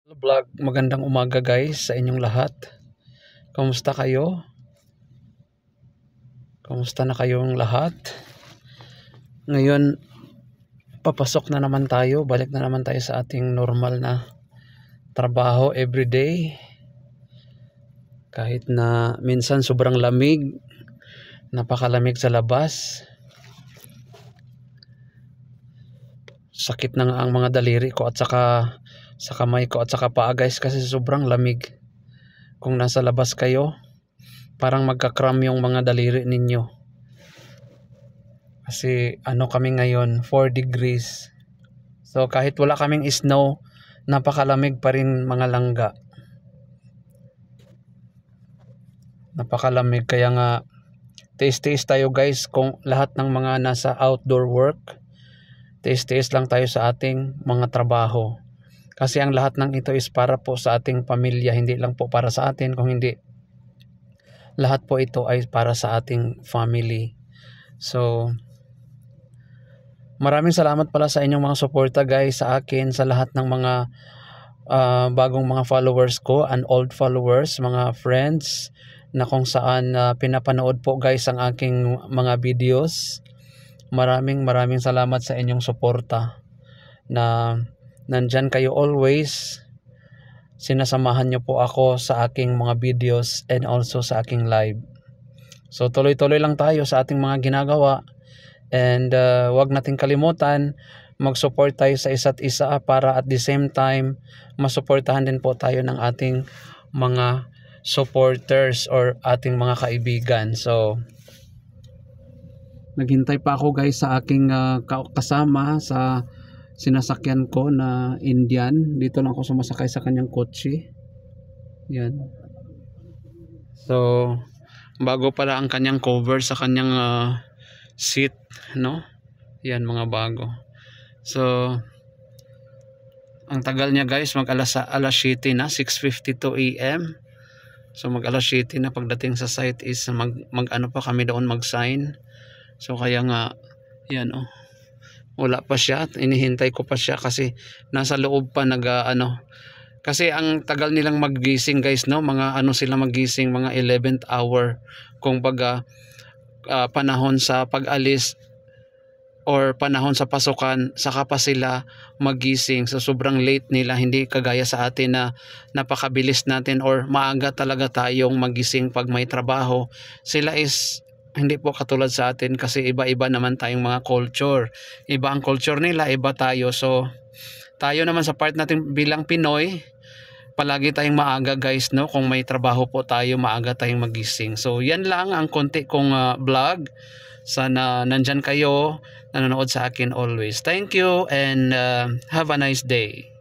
Vlog, magandang umaga guys sa inyong lahat. Kamusta kayo? Kamusta na kayong lahat? Ngayon, papasok na naman tayo. Balik na naman tayo sa ating normal na trabaho everyday. Kahit na minsan sobrang lamig, napakalamig sa labas. Sakit na nga ang mga daliri ko at saka sa kamay ko at saka paa guys kasi sobrang lamig. Kung nasa labas kayo, parang magka-cramp yung mga daliri ninyo. Kasi kami ngayon 4 degrees. So kahit wala kaming snow, napakalamig pa rin mga langga. Napakalamig kaya nga tiis-tiis tayo guys kung lahat ng mga nasa outdoor work. Tiis-tiis lang tayo sa ating mga trabaho. Kasi ang lahat ng ito is para po sa ating pamilya, hindi lang po para sa atin, kung hindi lahat po ito ay para sa ating family. So maraming salamat pala sa inyong mga suporta guys sa akin, sa lahat ng mga bagong mga followers ko and old followers, mga friends na kung saan pinapanood po guys ang aking mga videos. Maraming salamat sa inyong suporta na nandyan kayo always. Sinasamahan nyo po ako sa aking mga videos and also sa aking live. So tuloy-tuloy lang tayo sa ating mga ginagawa. And wag nating kalimutan mag-support tayo sa isa't isa para at the same time masuportahan din po tayo ng ating mga supporters or ating mga kaibigan. So naghintay pa ako guys sa aking kasama sa sinasakyan ko na Indian. Dito lang ako sumasakay sa kanyang kotse. Yan. So bago pala ang kanyang cover sa kanyang seat, no? Yan, mga bago. So ang tagal niya guys, alas 7 na, 6:52 AM. So alas 7 na pagdating sa site is ano pa kami doon mag-sign. So kaya nga yan wala pa siya, inihintay ko pa siya kasi nasa loob pa kasi ang tagal nilang maggising guys, no? Mga sila maggising, mga 11th hour kung baga panahon sa pag-alis or panahon sa pasukan, saka pa sila magising. So sobrang late nila, hindi kagaya sa atin na napakabilis natin or maaga talaga tayong magising pag may trabaho. Sila is hindi po katulad sa atin kasi iba-iba naman tayong mga culture. Iba ang culture nila, iba tayo. So tayo naman sa part natin bilang Pinoy, palagi tayong maaga guys, no? Kung may trabaho po tayo, maaga tayong magising. So yan lang ang konti kong vlog. Sana nandyan kayo, nanonood sa akin always. Thank you and have a nice day.